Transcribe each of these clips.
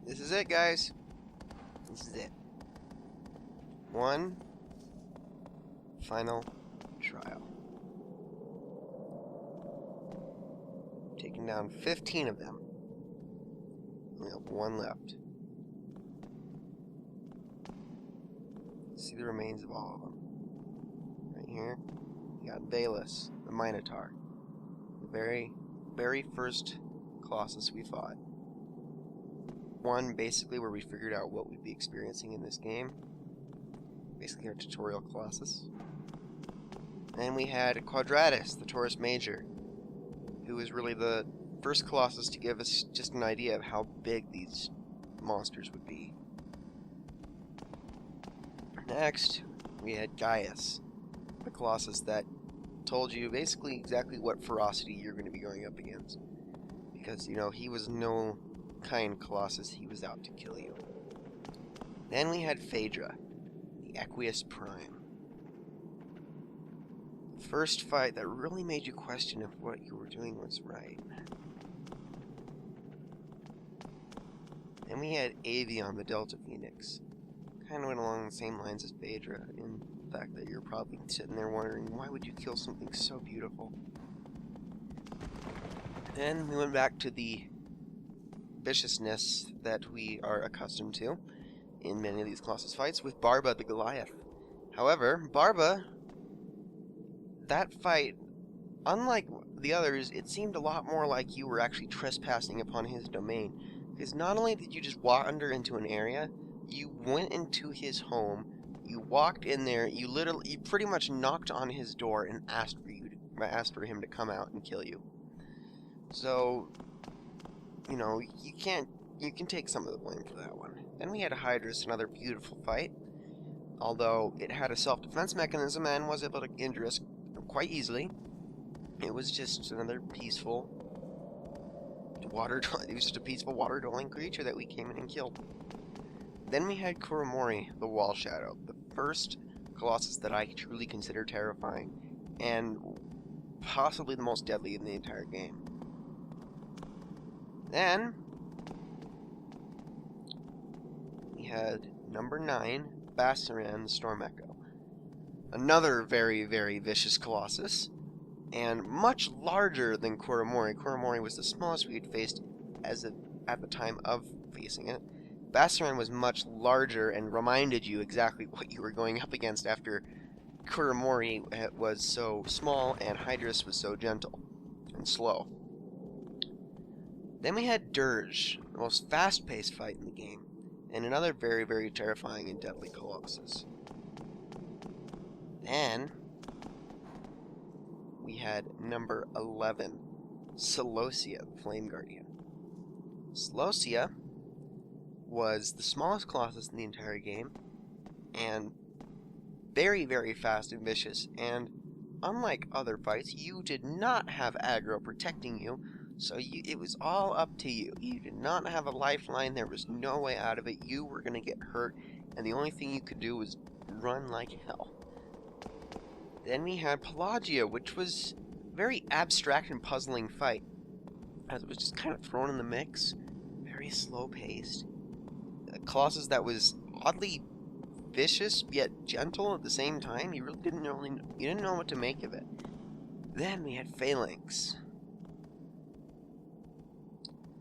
This is it, guys. This is it. One final trial. Taking down 15 of them. We have one left. See the remains of all of them. Right here, we got Valus, the Minotaur. The very first Colossus we fought. One, basically, where we figured out what we'd be experiencing in this game. Basically our tutorial Colossus. And we had Quadratus, the Taurus Major, who was really the first Colossus to give us just an idea of how big these monsters would be. Next, we had Gaius, the Colossus that told you basically exactly what ferocity you're going to be going up against. Because, you know, he was no kind Colossus, he was out to kill you. Then we had Phaedra, the Equus Prime. First fight that really made you question if what you were doing was right. Then we had Avion, the Delta Phoenix. Kind of went along the same lines as Phaedra, in the fact that you're probably sitting there wondering, why would you kill something so beautiful? Then we went back to the viciousness that we are accustomed to in many of these Colossus fights with Barba the Goliath. However, Barba, that fight, unlike the others, it seemed a lot more like you were actually trespassing upon his domain. Because not only did you just wander into an area, you went into his home, you walked in there, you pretty much knocked on his door and asked for him to come out and kill you. So, you know, you can take some of the blame for that one. Then we had Hydrus, another beautiful fight. Although it had a self-defense mechanism and was able to injure us quite easily. It was just another peaceful water-dwelling creature that we came in and killed. Then we had Kuromori, the Wall Shadow, the first Colossus that I truly consider terrifying, and possibly the most deadly in the entire game. Then we had number 9, Bassaran, the Storm Echo. Another very, very vicious Colossus, and much larger than Kuromori. Kuromori was the smallest we had faced at the time of facing it. Bassaran was much larger and reminded you exactly what you were going up against after Kuromori was so small and Hydrus was so gentle and slow. Then we had Dirge, the most fast-paced fight in the game, and another very, very terrifying and deadly Colossus. Then we had number 11, Celosia, the Flame Guardian. Celosia was the smallest Colossus in the entire game, and very, very fast and vicious, and unlike other fights, you did not have aggro protecting you, so it was all up to you. You did not have a lifeline, there was no way out of it, you were going to get hurt, and the only thing you could do was run like hell. Then we had Pelagia, which was a very abstract and puzzling fight, as it was just kind of thrown in the mix, very slow-paced. A Colossus that was oddly vicious yet gentle at the same time. You really didn't know what to make of it. Then we had Phalanx,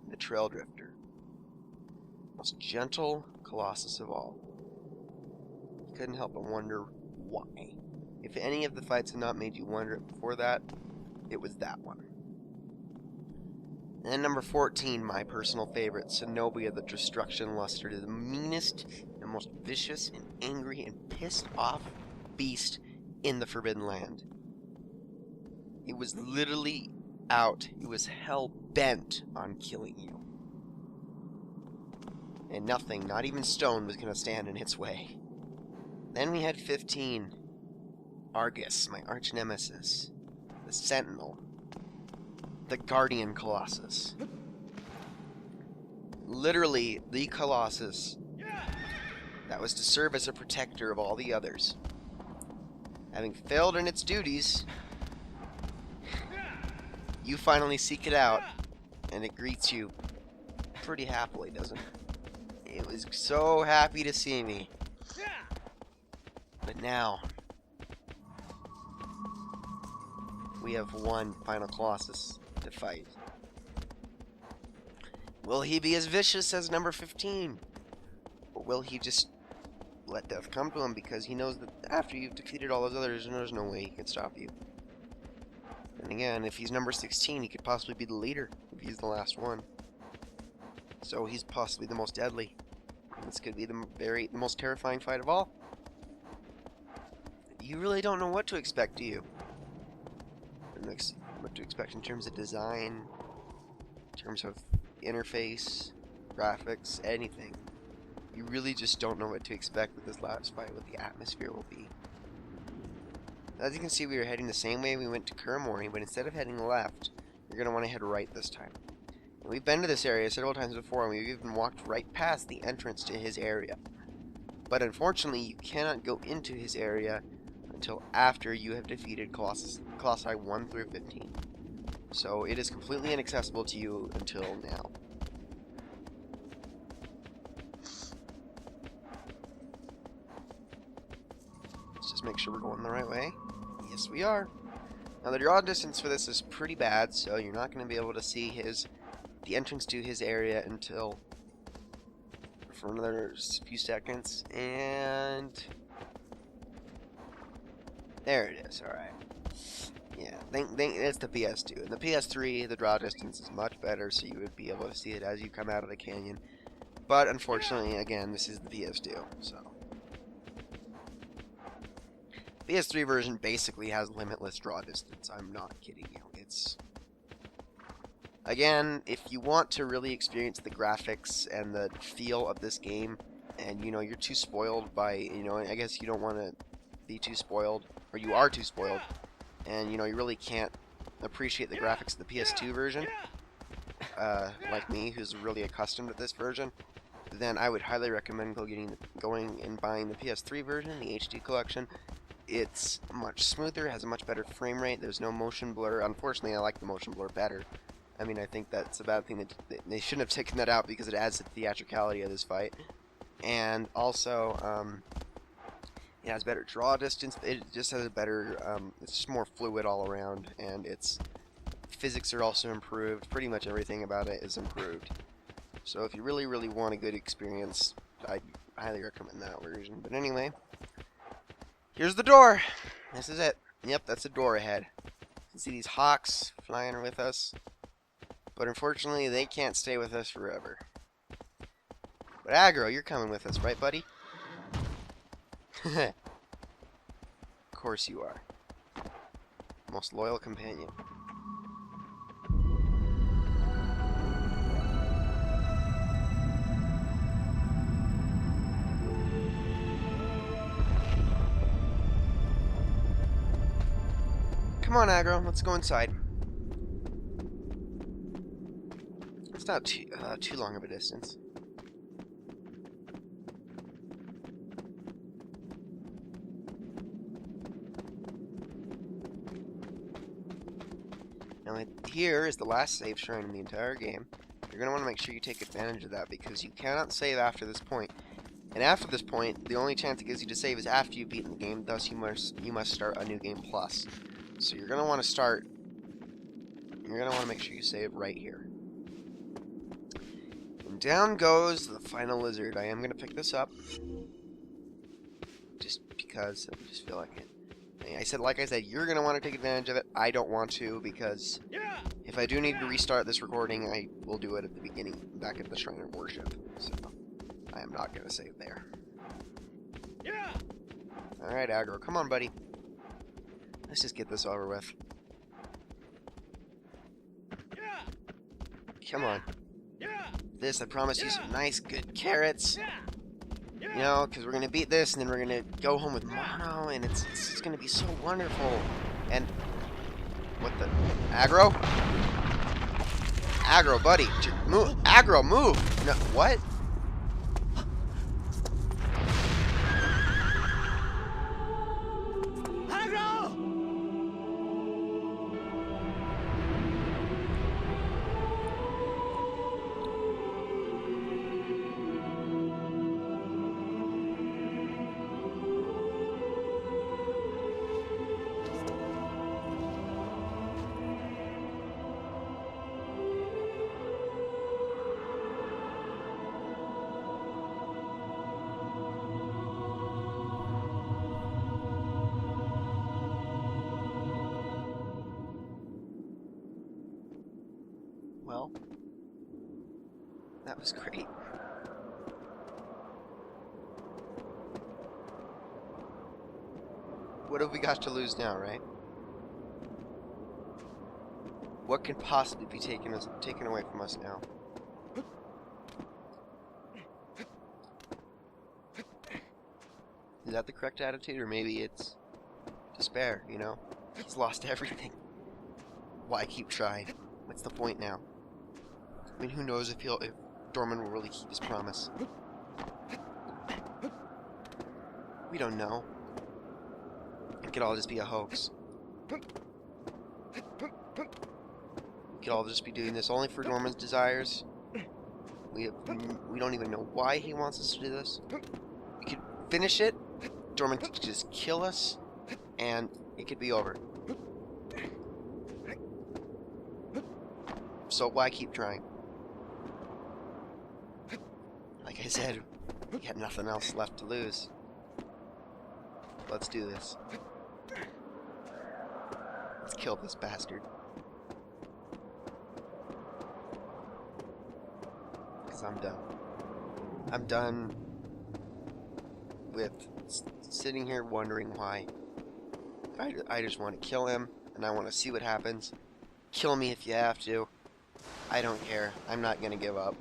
the Trail Drifter, most gentle Colossus of all. You couldn't help but wonder why. If any of the fights had not made you wonder before that, it was that one. And then number 14, my personal favorite, Zenobia the Destruction Luster, the meanest and most vicious and angry and pissed off beast in the Forbidden Land. It was literally out. It was hell-bent on killing you. And nothing, not even stone, was going to stand in its way. Then we had 15, Argus, my arch-nemesis, the Sentinel, the Guardian Colossus. Literally, the Colossus that was to serve as a protector of all the others. Having failed in its duties, you finally seek it out, and it greets you pretty happily, doesn't it? It was so happy to see me. But now, we have one final Colossus to fight. Will he be as vicious as number 15? Or will he just let death come to him because he knows that after you've defeated all those others, there's no way he can stop you? And again, if he's number 16, he could possibly be the leader if he's the last one. So he's possibly the most deadly. This could be the most terrifying fight of all. You really don't know what to expect, do you? What to expect in terms of design, in terms of interface, graphics, anything. You really just don't know what to expect with this last fight, what the atmosphere will be. As you can see, we were heading the same way we went to Kermori, but instead of heading left, you're going to want to head right this time. And we've been to this area several times before, and we've even walked right past the entrance to his area. But unfortunately, you cannot go into his area until after you have defeated Colossi 1 through 15. So it is completely inaccessible to you until now. Let's just make sure we're going the right way. Yes, we are. Now the draw distance for this is pretty bad, so you're not going to be able to see the entrance to his area until for another few seconds, and there it is. Alright. Yeah, it's the PS2. In the PS3, the draw distance is much better, so you would be able to see it as you come out of the canyon. But unfortunately, again, this is the PS2, so. The PS3 version basically has limitless draw distance. I'm not kidding you. It's... Again, if you want to really experience the graphics and the feel of this game, and, you know, you're too spoiled by, you know, I guess you don't want to be too spoiled, or you are too spoiled, and, you know, you really can't appreciate the graphics of the PS2 version, like me, who's really accustomed to this version, then I would highly recommend going and buying the PS3 version, the HD collection. It's much smoother, has a much better frame rate, there's no motion blur. Unfortunately, I like the motion blur better. I mean, I think that's a bad thing. That they shouldn't have taken that out because it adds to the theatricality of this fight. And also, it has better draw distance. It just has a better, it's just more fluid all around, and its physics are also improved. Pretty much everything about it is improved. So if you really, really want a good experience, I highly recommend that version. But anyway, here's the door. This is it. Yep, that's a door ahead. You can see these hawks flying with us. But unfortunately, they can't stay with us forever. But Aggro, you're coming with us, right, buddy? Of course you are. Most loyal companion. Come on, Aggro, let's go inside. It's not too long of a distance. Now here is the last save shrine in the entire game. You're going to want to make sure you take advantage of that because you cannot save after this point. And after this point, the only chance it gives you to save is after you've beaten the game, thus you must start a new game plus. So you're going to want to start, you're going to want to make sure you save right here. And down goes the final lizard. I am going to pick this up. Just because I just feel like it. Like I said, you're going to want to take advantage of it. I don't want to because if I do need to restart this recording, I will do it at the beginning, back at the Shrine of Worship. So I am not going to save there. Alright, Aggro, come on, buddy. Let's just get this over with. Come on. This, I promise you some nice, good carrots. You know, because we're going to beat this, and then we're going to go home with Mono, and it's going to be so wonderful. And, what the? Aggro? Aggro, buddy. Move. Aggro, move. No, what? well. That was great. What have we got to lose now, right? What can possibly be taken away from us now? Is that the correct attitude, or maybe it's despair, you know? He's lost everything. Why keep trying? What's the point now? I mean, who knows if Dorman will really keep his promise? We don't know. It could all just be a hoax. We could all just be doing this only for Dorman's desires. We don't even know why he wants us to do this. We could finish it. Dorman could just kill us, and it could be over. So why keep trying? Like I said, we got nothing else left to lose. Let's do this. Let's kill this bastard. Because I'm done. I'm done with sitting here wondering why. I just want to kill him, and I want to see what happens. Kill me if you have to. I don't care. I'm not going to give up.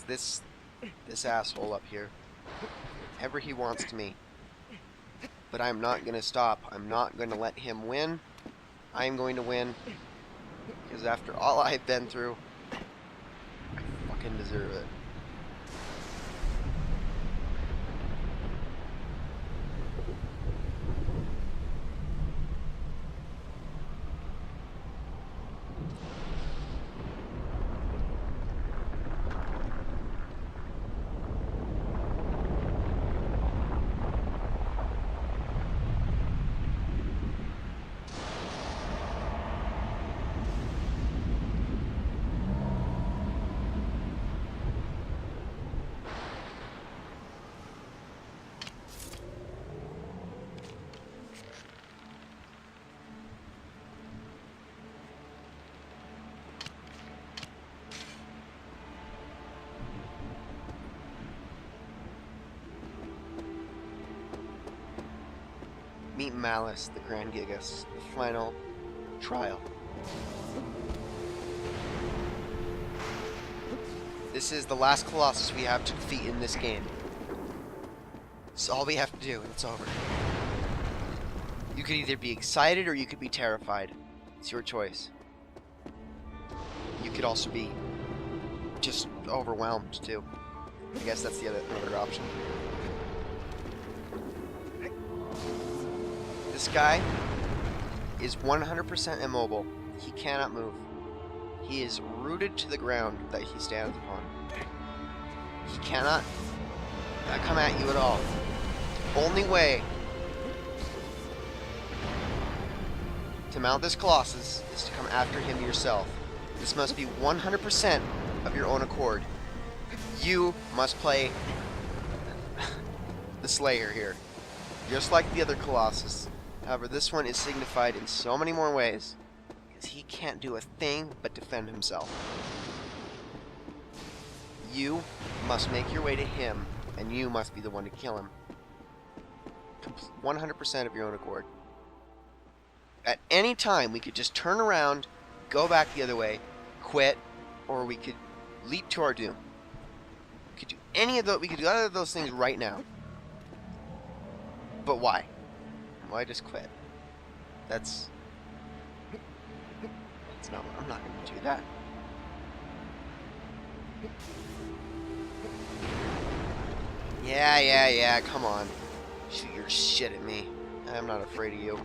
This asshole up here, whatever he wants to me. But I'm not going to stop. I'm not going to let him win. I'm going to win. Because after all I've been through, I fucking deserve it. Meet Malice, the Grand Gigas, the final trial. This is the last Colossus we have to defeat in this game. It's all we have to do, and it's over. You could either be excited or you could be terrified. It's your choice. You could also be just overwhelmed, too. I guess that's the other option. This guy is 100% immobile. He cannot move. He is rooted to the ground that he stands upon. He cannot come at you at all. Only way to mount this Colossus is to come after him yourself. This must be 100% of your own accord. You must play the Slayer here. Just like the other Colossus. However, this one is signified in so many more ways, because he can't do a thing but defend himself. You must make your way to him, and you must be the one to kill him. 100% of your own accord. At any time, we could just turn around, go back the other way, quit, or we could leap to our doom. We could do any of those. We could do either of those things right now. But why? Why just quit? That's not. I'm not going to do that. Yeah. Come on. Shoot your shit at me. I'm not afraid of you.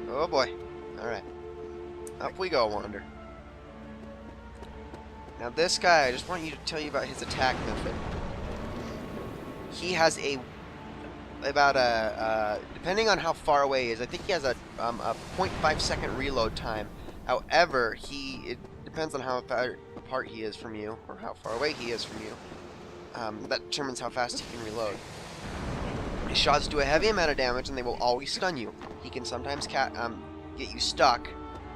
Oh boy. Alright. Up we go, Wander. Now this guy, I just want you to tell you about his attack method. He has depending on how far away he is, I think he has a 0.5 second reload time. However, it depends on how far apart he is from you, or how far away he is from you. That determines how fast he can reload. His shots do a heavy amount of damage, and they will always stun you. He can sometimes get you stuck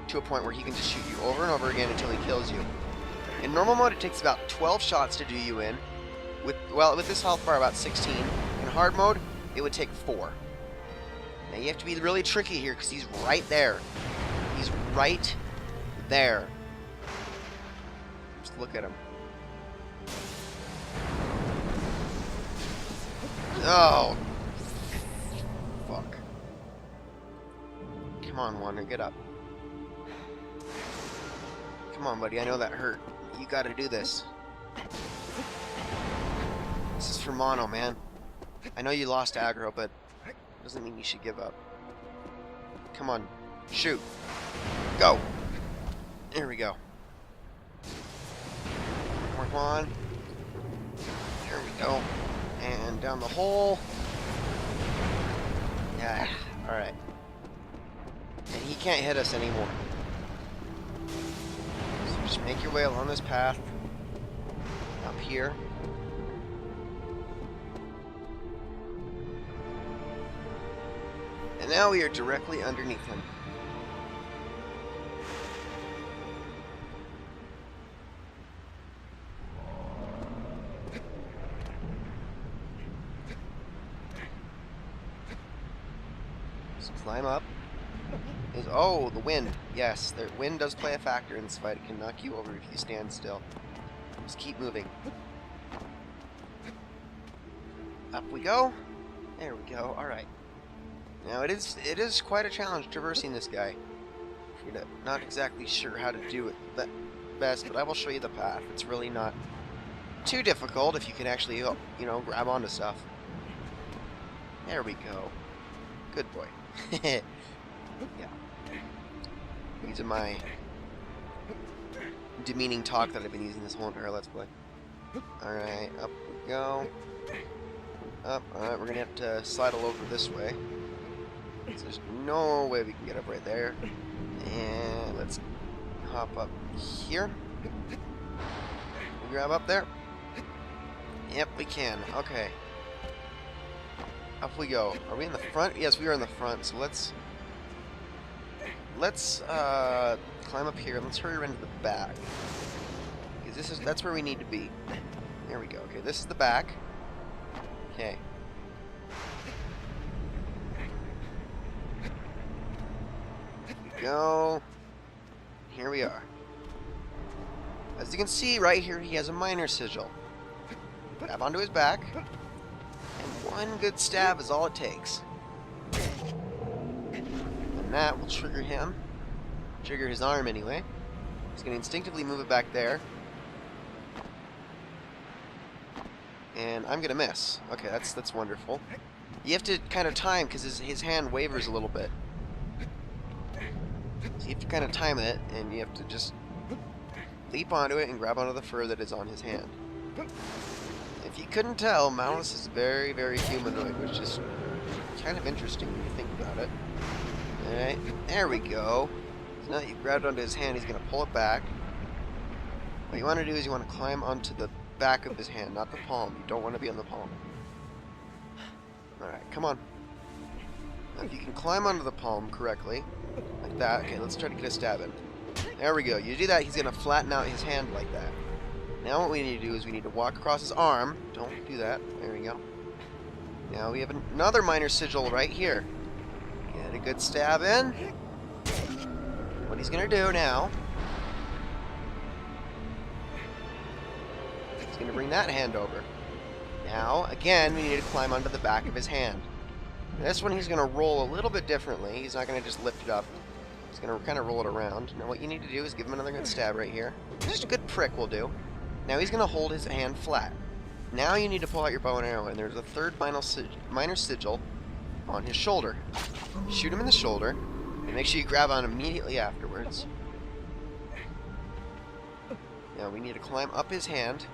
to a point where he can just shoot you over and over again until he kills you. In normal mode, it takes about 12 shots to do you in. With this health bar, about 16. In hard mode, it would take 4. Now you have to be really tricky here because he's right there. He's right there. Just look at him. Oh. Fuck. Come on, Wander, get up. Come on, buddy, I know that hurt. You gotta do this. This is for mono, man. I know you lost aggro, but it doesn't mean you should give up. Come on. Shoot. Go. There we go. More on. There we go. And down the hole. Yeah. Alright. And he can't hit us anymore. So just make your way along this path. Up here. And now we are directly underneath him. So climb up. Oh, the wind. Yes, the wind does play a factor in this fight. It can knock you over if you stand still. Just keep moving. Up we go. There we go. Alright. Now it is quite a challenge traversing this guy. You're not exactly sure how to do it best, but I will show you the path. It's really not too difficult if you can actually, you know, grab onto stuff. There we go. Good boy. Yeah. These are my demeaning talk that I've been using this whole entire Let's Play. Alright, up we go. Up. Alright, we're gonna have to slide all over this way. So there's no way we can get up right there. And let's hop up here. Grab up there. Yep, we can. Okay. Up we go. Are we in the front? Yes, we are in the front. So let's climb up here. Let's hurry around to the back. Because that's where we need to be. There we go. Okay, this is the back. Okay. Go. Here we are. As you can see right here, he has a minor sigil. Grab onto his back, and one good stab is all it takes. And that will trigger him. Trigger his arm anyway. He's going to instinctively move it back there. And I'm going to miss. Okay, that's wonderful. You have to kind of time because his hand wavers a little bit. So you have to kind of time it, and you have to just leap onto it and grab onto the fur that is on his hand. If you couldn't tell, Malus is very, very humanoid, which is kind of interesting when you think about it. Alright, there we go. So now that you've grabbed onto his hand, he's going to pull it back. What you want to do is you want to climb onto the back of his hand, not the palm. You don't want to be on the palm. Alright, come on. Now if you can climb onto the palm correctly, like that. Okay, let's try to get a stab in. There we go. You do that, he's going to flatten out his hand like that. Now what we need to do is we need to walk across his arm. Don't do that. There we go. Now we have another minor sigil right here. Get a good stab in. What he's going to do now, he's going to bring that hand over. Now, again, we need to climb onto the back of his hand. This one he's going to roll a little bit differently. He's not going to just lift it up. He's going to kind of roll it around. Now what you need to do is give him another good stab right here. Just a good prick will do. Now he's going to hold his hand flat. Now you need to pull out your bow and arrow, and there's a third minor sigil on his shoulder. Shoot him in the shoulder, and make sure you grab on immediately afterwards. Now we need to climb up his hand.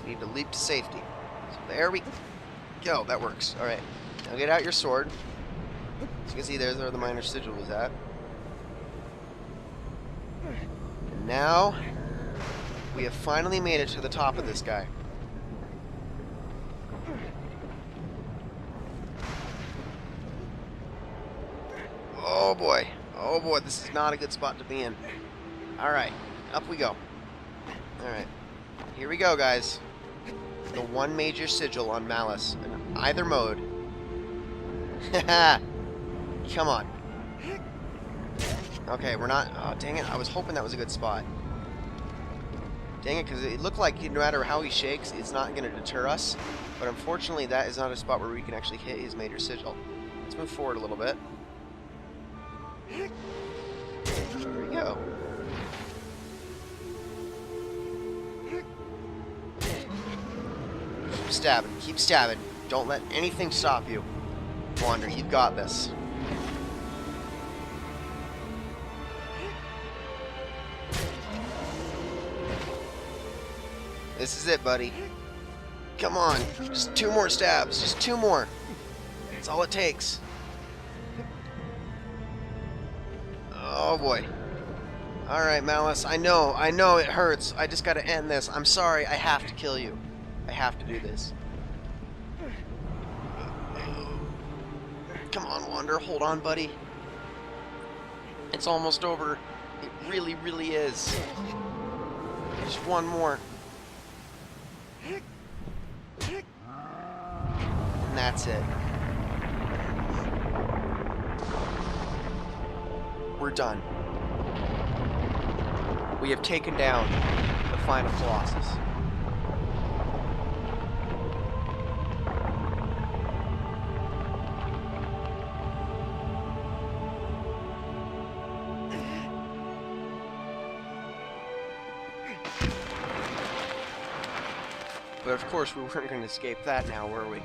We need to leap to safety. So there we go. That works. Alright. Now get out your sword. As you can see, there's where the minor sigil was at. And now we have finally made it to the top of this guy. Oh boy. Oh boy, this is not a good spot to be in. Alright, up we go. Alright. Here we go, guys. The one major sigil on Malice in either mode. Haha! Come on. Okay, we're not... Oh, dang it. I was hoping that was a good spot. Dang it, because it looked like no matter how he shakes, it's not going to deter us. But unfortunately, that is not a spot where we can actually hit his major sigil. Let's move forward a little bit. There we go. Keep stabbing. Keep stabbing. Don't let anything stop you. Wander, you've got this. This is it, buddy. Come on. Just 2 more stabs. Just 2 more. That's all it takes. Oh, boy. Alright, Malice. I know it hurts. I just gotta end this. I'm sorry. I have to kill you. I have to do this. Come on, Wander. Hold on, buddy. It's almost over. It really, really is. Just 1 more. And that's it. We're done. We have taken down the final Colossus. But of course we weren't going to escape that now, were we?